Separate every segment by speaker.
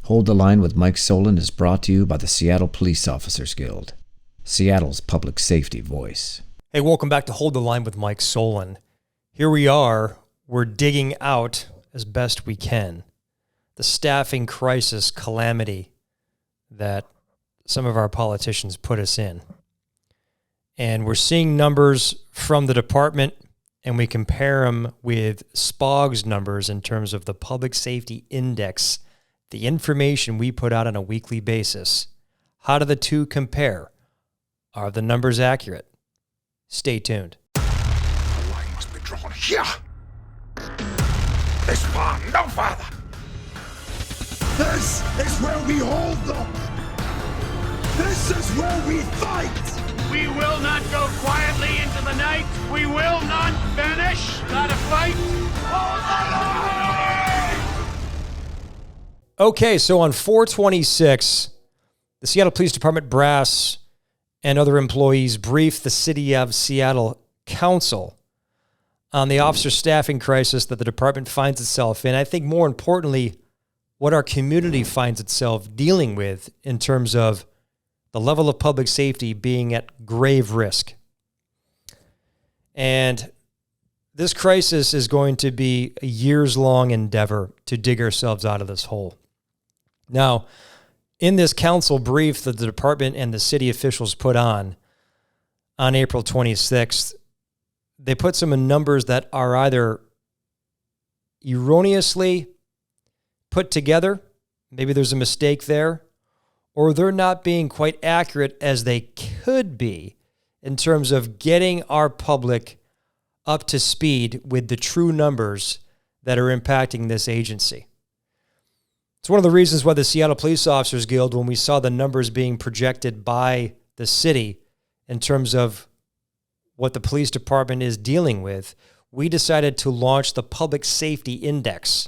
Speaker 1: Hold the Line with Mike Solon is brought to you by the Seattle Police Officers Guild, Seattle's public safety voice.
Speaker 2: Hey, welcome back to Hold the Line with Mike Solon. Here we are. We're digging out as best we can the staffing crisis calamity that some of our politicians put us in. And we're seeing numbers from the department, and we compare them with SPOG's numbers in terms of the Public Safety Index, the information we put out on a weekly basis. How do the two compare? Are the numbers accurate? Stay tuned.
Speaker 3: The line must be drawn here. This far, no farther. This is where we hold them. This is where we fight.
Speaker 4: We will not go quietly into the night. We will not vanish. Not a fight. Hold the line!
Speaker 2: Okay, so on 4/26, the Seattle Police Department brass and other employees briefed the City of Seattle Council on the officer staffing crisis that the department finds itself in. I think more importantly, what our community finds itself dealing with in terms of the level of public safety being at grave risk. And this crisis is going to be a years-long endeavor to dig ourselves out of this hole. Now, in this council brief that the department and the city officials put on April 26th, they put some numbers that are either erroneously put together, maybe there's a mistake there, or they're not being quite accurate as they could be in terms of getting our public up to speed with the true numbers that are impacting this agency. It's one of the reasons why the Seattle Police Officers Guild, when we saw the numbers being projected by the city in terms of what the police department is dealing with, we decided to launch the Public Safety Index.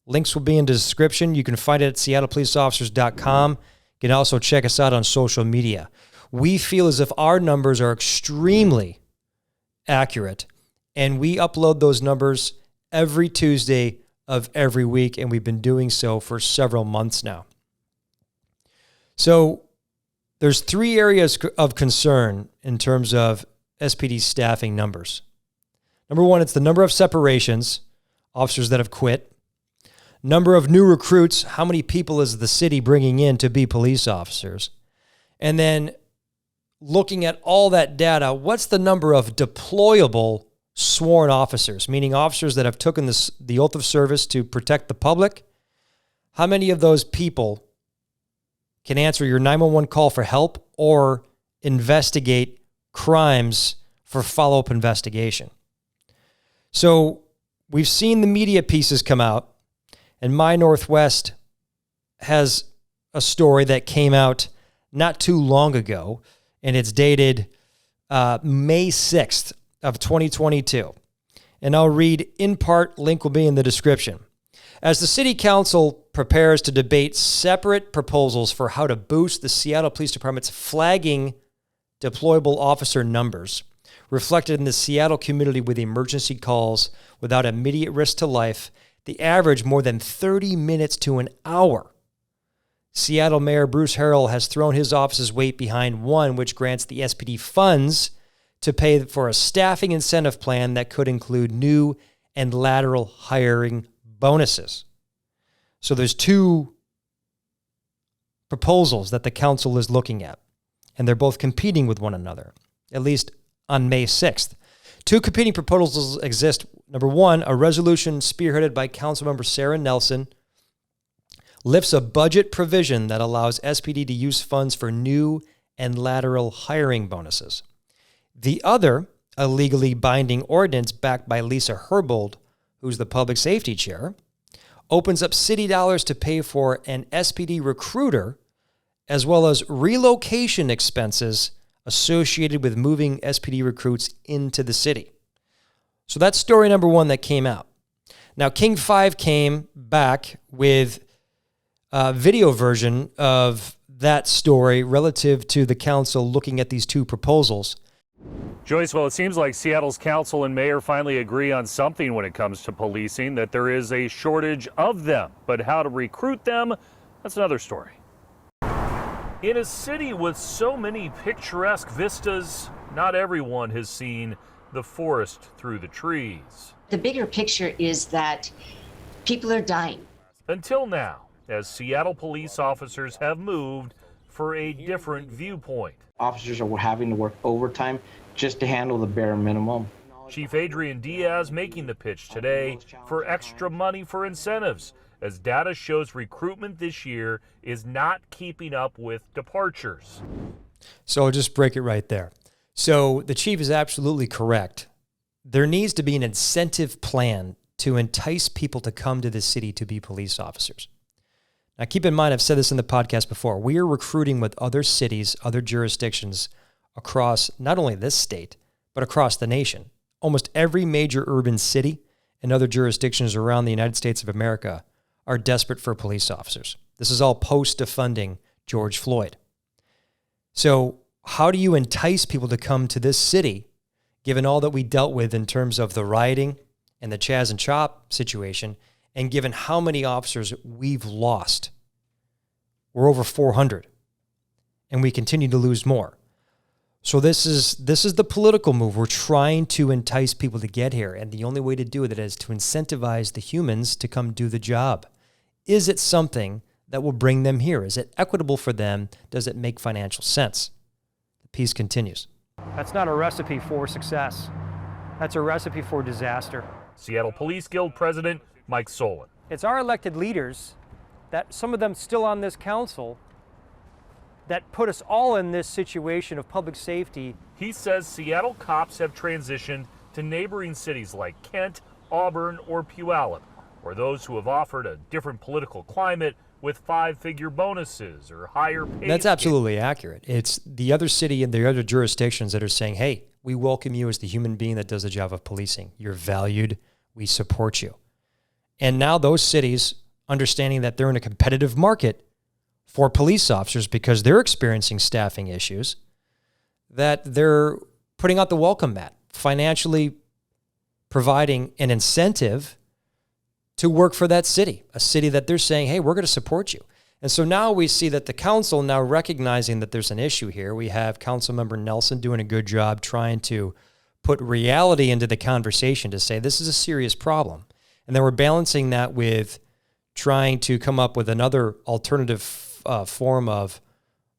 Speaker 2: Links will be in the description. You can find it at seattlepoliceofficers.com. You can also check us out on social media. We feel as if our numbers are extremely accurate, and we upload those numbers every Tuesday of every week, and we've been doing so for several months now. So there's three areas of concern in terms of SPD staffing numbers. Number one, it's the number of separations, officers that have quit. Number of new recruits, how many people is the city bringing in to be police officers? And then looking at all that data, what's the number of deployable sworn officers, meaning officers that have taken the oath of service to protect the public? How many of those people can answer your 911 call for help or investigate crimes for follow-up investigation? So we've seen the media pieces come out, and MyNorthwest has a story that came out not too long ago, and it's dated May 6th of 2022. And I'll read in part, link will be in the description. As the City Council prepares to debate separate proposals for how to boost the Seattle Police Department's flagging deployable officer numbers, reflected in the Seattle community with emergency calls without immediate risk to life, the average more than 30 minutes to an hour, Seattle Mayor Bruce Harrell has thrown his office's weight behind one which grants the SPD funds to pay for a staffing incentive plan that could include new and lateral hiring bonuses. So there's two proposals that the council is looking at, and they're both competing with one another, at least on May 6th. Two competing proposals exist. Number one, a resolution spearheaded by Councilmember Sarah Nelson lifts a budget provision that allows SPD to use funds for new and lateral hiring bonuses. The other, a legally binding ordinance backed by Lisa Herbold, who's the public safety chair, opens up city dollars to pay for an SPD recruiter, as well as relocation expenses associated with moving SPD recruits into the city. So that's story number one that came out. Now, King 5 came back with a video version of that story relative to the council looking at these two proposals.
Speaker 5: Joyce, well, it seems like Seattle's council and mayor finally agree on something when it comes to policing, that there is a shortage of them. But how to recruit them, That's another story. In a city with so many picturesque vistas, not everyone has seen the forest through the trees.
Speaker 6: The bigger picture is that people are dying.
Speaker 5: Until now, as Seattle police officers have moved for a different viewpoint.
Speaker 7: Officers are having to work overtime just to handle the bare minimum.
Speaker 5: Chief Adrian Diaz making the pitch today for extra money for incentives, as data shows recruitment this year is not keeping up with departures.
Speaker 2: So I'll just break it right there. So the chief is absolutely correct. There needs to be an incentive plan to entice people to come to the city to be police officers. Now, keep in mind, I've said this in the podcast before, we are recruiting with other cities, other jurisdictions across not only this state, but across the nation. Almost every major urban city and other jurisdictions around the United States of America are desperate for police officers. This is all post-defunding George Floyd. So how do you entice people to come to this city, given all that we dealt with in terms of the rioting and the Chaz and Chop situation, and given how many officers we've lost? We're over 400, and we continue to lose more. So this is the political move. We're trying to entice people to get here, and the only way to do it is to incentivize the humans to come do the job. Is it something that will bring them here? Is it equitable for them? Does it make financial sense? The piece continues. That's not a recipe for success. That's a recipe for disaster.
Speaker 5: Seattle Police Guild President Mike Solon.
Speaker 2: It's our elected leaders, that some of them still on this council, that put us all in this situation of public safety.
Speaker 5: He says Seattle cops have transitioned to neighboring cities like Kent, Auburn, or Puyallup, or those who have offered a different political climate with five-figure bonuses or higher pay.
Speaker 2: That's absolutely accurate. It's the other city and the other jurisdictions that are saying, hey, we welcome you as the human being that does the job of policing. You're valued. We support you. And now those cities, understanding that they're in a competitive market for police officers because they're experiencing staffing issues, that they're putting out the welcome mat, financially providing an incentive to work for that city, a city that they're saying, hey, we're going to support you. And so now we see that the council, now recognizing that there's an issue here, we have Councilmember Nelson doing a good job trying to put reality into the conversation to say this is a serious problem. And then we're balancing that with trying to come up with another alternative form of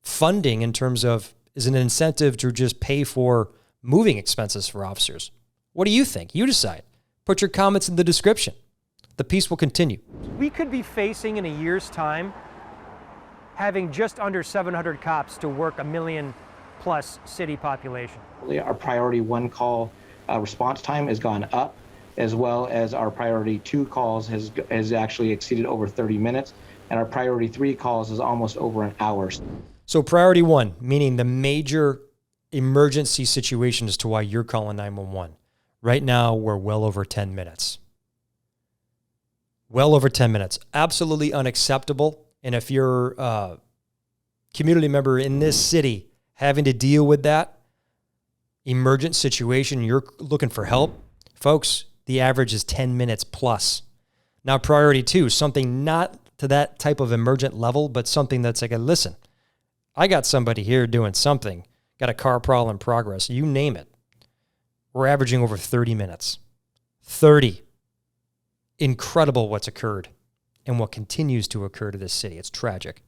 Speaker 2: funding in terms of, is an incentive to just pay for moving expenses for officers. What do you think? You decide. Put your comments in the description. The piece will continue. We could be facing in a year's time having just under 700 cops to work a million plus city population.
Speaker 7: Our priority 1 call response time has gone up, as well as our priority 2 calls has actually exceeded over 30 minutes, and our priority 3 calls is almost over an hour.
Speaker 2: So priority 1, meaning the major emergency situation as to why you're calling 911. Right now, we're well over 10 minutes. Well over 10 minutes. Absolutely unacceptable. And if you're a community member in this city having to deal with that emergent situation, you're looking for help, folks, the average is 10 minutes plus. Now, priority 2, something not to that type of emergent level, but something that's like, listen, I got somebody here doing something, got a car problem in progress, you name it. We're averaging over 30 minutes. 30. Incredible what's occurred and what continues to occur to this city. It's tragic.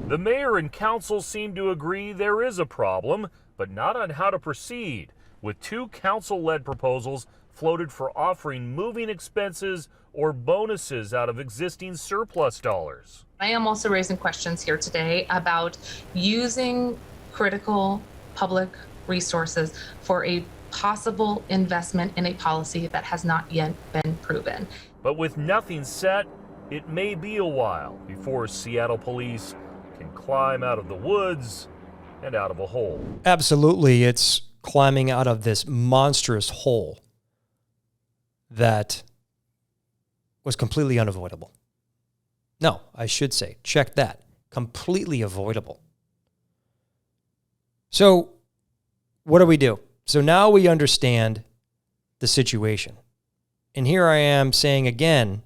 Speaker 5: The mayor and council seem to agree there is a problem, but not on how to proceed, with 2 council-led proposals floated for offering moving expenses or bonuses out of existing surplus dollars.
Speaker 8: I am also raising questions here today about using critical public resources for a possible investment in a policy that has not yet been proven.
Speaker 5: But with nothing set, it may be a while before Seattle police can climb out of the woods and out of a hole.
Speaker 2: Absolutely, it's climbing out of this monstrous hole that was completely unavoidable. No, I should say, check that. Completely avoidable. So what do? So now we understand the situation. And here I am saying again,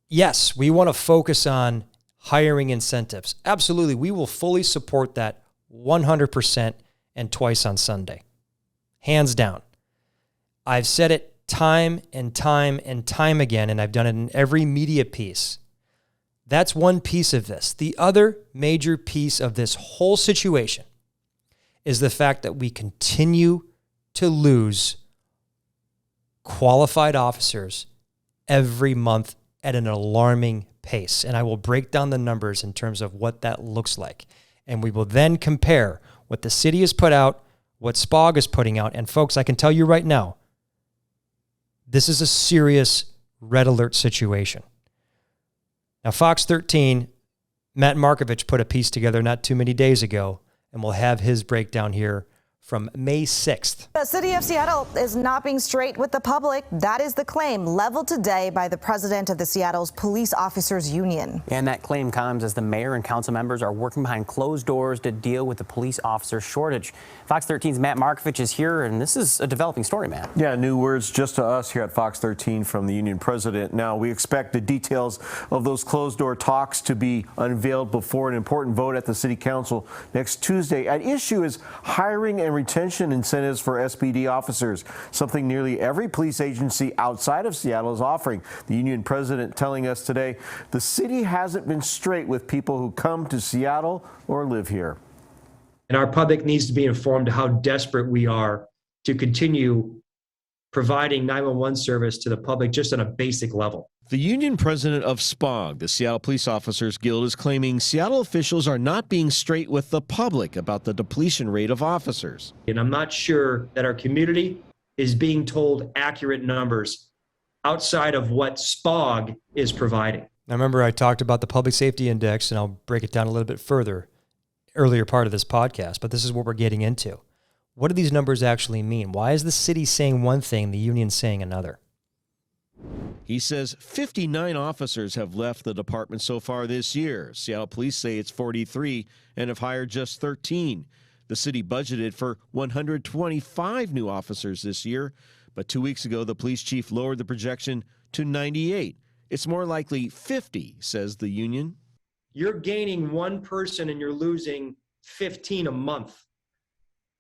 Speaker 2: yes, we want to focus on hiring incentives. Absolutely. We will fully support that 100% and twice on Sunday. Hands down. I've said it time and time and time again, and I've done it in every media piece. That's one piece of this. The other major piece of this whole situation is the fact that we continue to lose qualified officers every month at an alarming pace. And I will break down the numbers in terms of what that looks like. And we will then compare what the city has put out, what SPOG is putting out. And folks, I can tell you right now, this is a serious red alert situation. Now, Fox 13, Matt Markovich put a piece together not too many days ago, and we'll have his breakdown here from May 6th.
Speaker 9: The city of Seattle is not being straight with the public. That is the claim leveled today by the president of the Seattle's Police Officers Union.
Speaker 10: And that claim comes as the mayor and council members are working behind closed doors to deal with the police officer shortage. Fox 13's Matt Markovich is here, and this is a developing story, Matt.
Speaker 11: Yeah, new words just to us here at Fox 13 from the union president. Now, we expect the details of those closed door talks to be unveiled before an important vote at the city council next Tuesday. At issue is hiring and retention incentives for SPD officers, something nearly every police agency outside of Seattle is offering. The union president telling us today the city hasn't been straight with people who come to Seattle or live here.
Speaker 12: And our public needs to be informed how desperate we are to continue providing 911 service to the public just on a basic level.
Speaker 13: The union president of SPOG, the Seattle Police Officers Guild, is claiming Seattle officials are not being straight with the public about the depletion rate of officers.
Speaker 12: And I'm not sure that our community is being told accurate numbers outside of what SPOG is providing.
Speaker 2: Now, remember, I talked about the Public Safety Index, and I'll break it down a little bit further earlier part of this podcast, but this is what we're getting into. What do these numbers actually mean? Why is the city saying one thing, the union saying another?
Speaker 13: He says 59 officers have left the department so far this year. Seattle police say it's 43 and have hired just 13. The city budgeted for 125 new officers this year, but 2 weeks ago, the police chief lowered the projection to 98. It's more likely 50, says the union.
Speaker 12: You're gaining one person and you're losing 15 a month.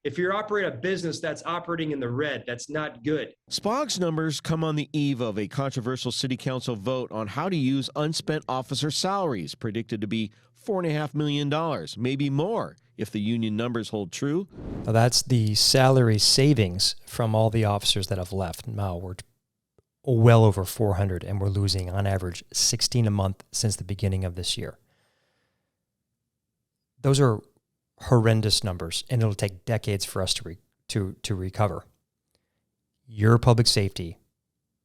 Speaker 12: If you operate a business that's operating in the red, that's not good.
Speaker 13: SPOG's numbers come on the eve of a controversial city council vote on how to use unspent officer salaries, predicted to be $4.5 million, maybe more, if the union numbers hold true.
Speaker 2: Now, that's the salary savings from all the officers that have left. Now, we're well over 400, and we're losing, on average, 16 a month since the beginning of this year. Those are horrendous numbers, and it'll take decades for us to recover. Your public safety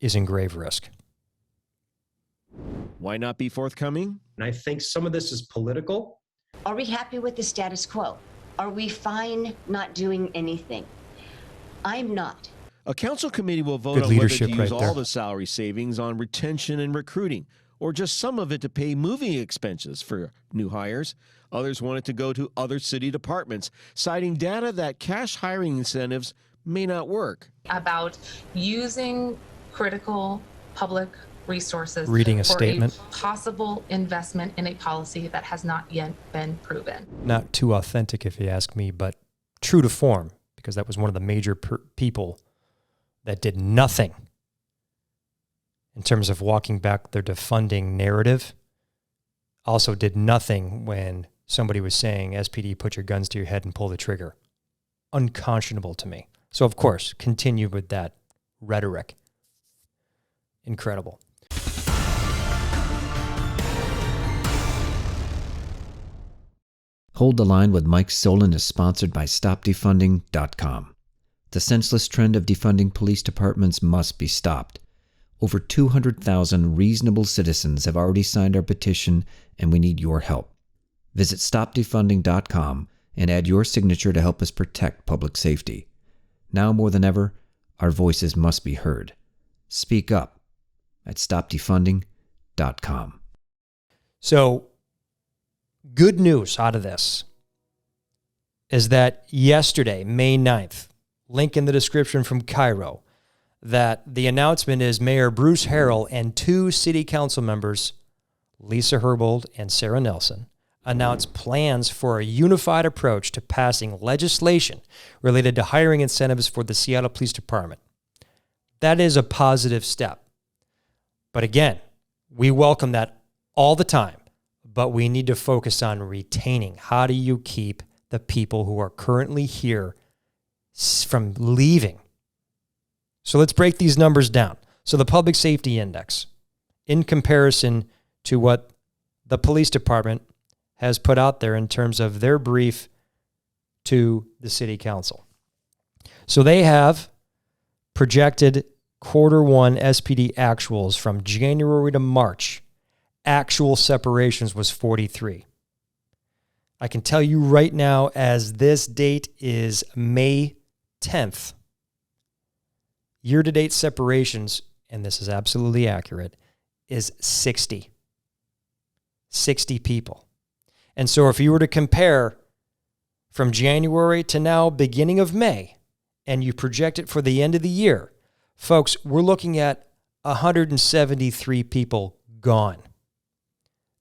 Speaker 2: is in grave risk.
Speaker 13: Why not be forthcoming?
Speaker 12: And I think some of this is political.
Speaker 6: Are we happy with the status quo? Are we fine not doing anything? I'm not.
Speaker 13: A council committee will vote
Speaker 2: Good
Speaker 13: on whether
Speaker 2: leadership
Speaker 13: to use
Speaker 2: right
Speaker 13: all
Speaker 2: there.
Speaker 13: the salary savings on retention and recruiting, or just some of it to pay moving expenses for new hires. Others want it to go to other city departments, citing data that cash hiring incentives may not work.
Speaker 8: About using critical public resources
Speaker 2: Reading a
Speaker 8: for
Speaker 2: statement.
Speaker 8: a possible investment in a policy that has not yet been proven.
Speaker 2: Not too authentic, if you ask me, but true to form, because that was one of the major people that did nothing in terms of walking back their defunding narrative. Also did nothing when somebody was saying, SPD, put your guns to your head and pull the trigger. Unconscionable to me. So, of course, continue with that rhetoric. Incredible.
Speaker 1: Hold the Line with Mike Solon is sponsored by StopDefunding.com. The senseless trend of defunding police departments must be stopped. Over 200,000 reasonable citizens have already signed our petition, and we need your help. Visit StopDefunding.com and add your signature to help us protect public safety. Now more than ever, our voices must be heard. Speak up at StopDefunding.com.
Speaker 2: So, good news out of this is that yesterday, May 9th, link in the description from Cairo, that the announcement is Mayor Bruce Harrell and 2 city council members, Lisa Herbold and Sarah Nelson, announced plans for a unified approach to passing legislation related to hiring incentives for the Seattle Police Department. That is a positive step. But again, we welcome that all the time, but we need to focus on retaining. How do you keep the people who are currently here from leaving? So let's break these numbers down. So the Public Safety Index, in comparison to what the police department has put out there in terms of their brief to the city council. So they have projected Q1 SPD actuals from January to March. Actual separations was 43. I can tell you right now, as this date is May 10th, year-to-date separations, and this is absolutely accurate, is 60. 60 people. And so if you were to compare from January to now, beginning of May, and you project it for the end of the year, folks, we're looking at 173 people gone.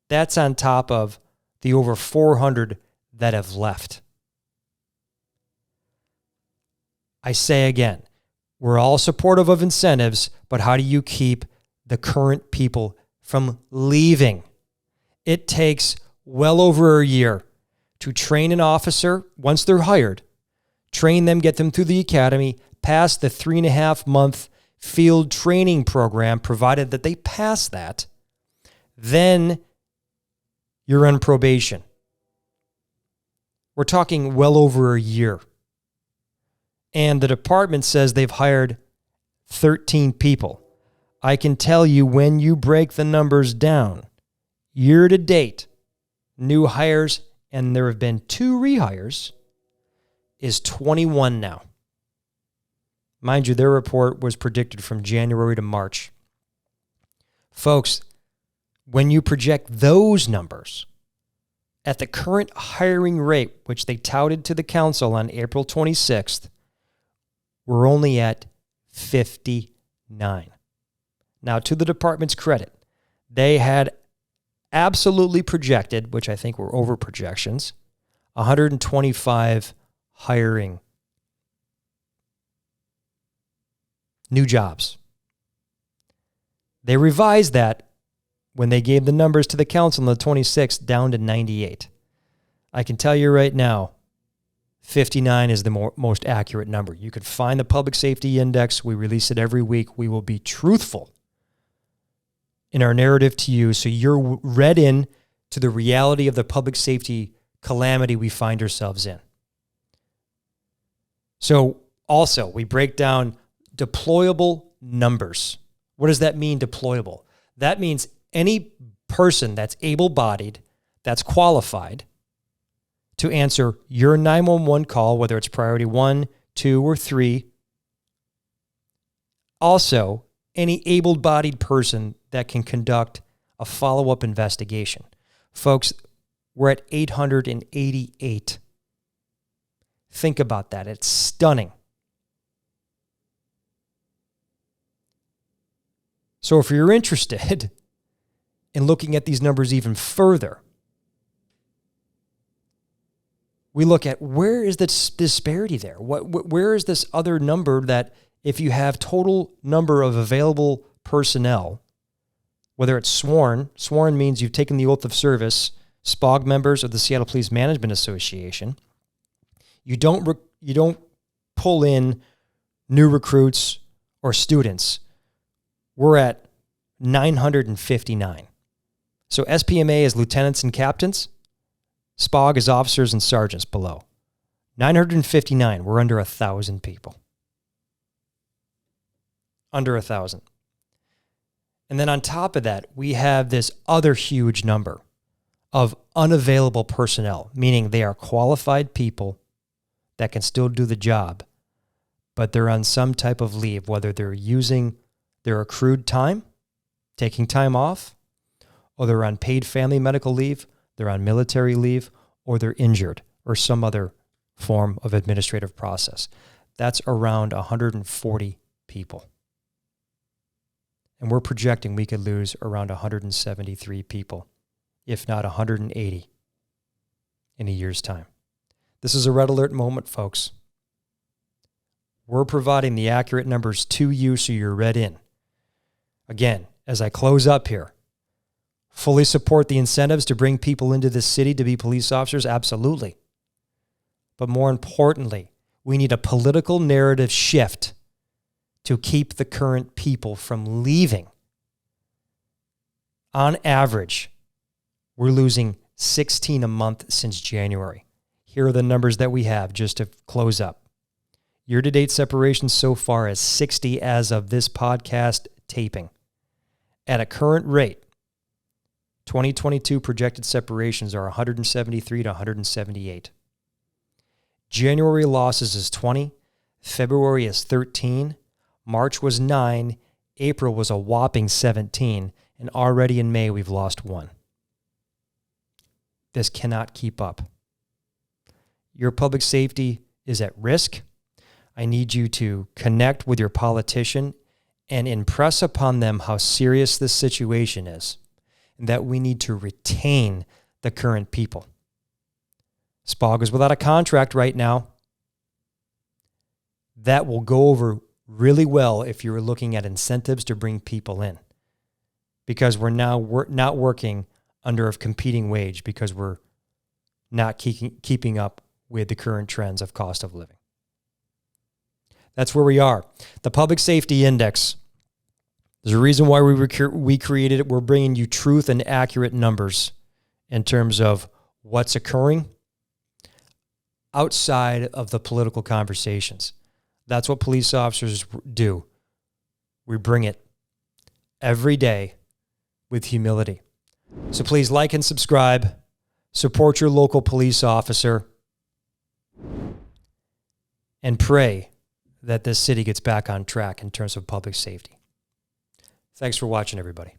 Speaker 2: That's on top of the over 400 that have left. I say again, we're all supportive of incentives, but how do you keep the current people from leaving? It takes well over a year to train an officer once they're hired, train them, get them through the academy, pass the 3.5-month field training program, provided that they pass that, then you're on probation. We're talking well over a year. And the department says they've hired 13 people. I can tell you, when you break the numbers down, year to date, new hires, and there have been 2 rehires, is 21 now. Mind you, their report was predicted from January to March. Folks, when you project those numbers at the current hiring rate, which they touted to the council on April 26th, we're only at 59. Now, to the department's credit, they had absolutely projected, which I think were over projections, 125 hiring new jobs. They revised that when they gave the numbers to the council on the 26th down to 98. I can tell you right now, 59 is the most accurate number. You could find the Public Safety Index. We release it every week. We will be truthful in our narrative to you, so you're read in to the reality of the public safety calamity we find ourselves in. So also, we break down deployable numbers. What does that mean, deployable? That means any person that's able-bodied, that's qualified to answer your 911 call, whether it's priority 1, 2, or 3. Also, any able-bodied person that can conduct a follow-up investigation. Folks, we're at 888. Think about that. It's stunning. So if you're interested in looking at these numbers even further, we look at where is the disparity there? Where is this other number that if you have total number of available personnel, whether it's sworn means you've taken the oath of service, SPOG members of the Seattle Police Management Association, you don't pull in new recruits or students. We're at 959. So SPMA is lieutenants and captains. SPOG is officers and sergeants below. 959. We're under 1,000 people. Under 1,000. And then on top of that, we have this other huge number of unavailable personnel, meaning they are qualified people that can still do the job, but they're on some type of leave, whether they're using their accrued time, taking time off, or they're on paid family medical leave, they're on military leave, or they're injured, or some other form of administrative process. That's around 140 people. And we're projecting we could lose around 173 people, if not 180, in a year's time. This is a red alert moment, folks. We're providing the accurate numbers to you so you're read in. Again, as I close up here, fully support the incentives to bring people into this city to be police officers? Absolutely. But more importantly, we need a political narrative shift to keep the current people from leaving. On average, we're losing 16 a month since January. Here are the numbers that we have just to close up. Year-to-date separations so far as 60 as of this podcast taping. At a current rate, 2022 projected separations are 173 to 178. January losses is 20, February is 13, March was 9, April was a whopping 17, and already in May we've lost 1. This cannot keep up. Your public safety is at risk. I need you to connect with your politician and impress upon them how serious this situation is and that we need to retain the current people. SPOG is without a contract right now. That will go over really well if you're looking at incentives to bring people in, because we're now not working under a competing wage because we're not keeping up with the current trends of cost of living. That's where we are. The Public Safety Index, there's a reason why we created it. We're bringing you truth and accurate numbers in terms of what's occurring outside of the political conversations. That's what police officers do. We bring it every day with humility. So please like and subscribe. Support your local police officer. And pray that this city gets back on track in terms of public safety. Thanks for watching, everybody.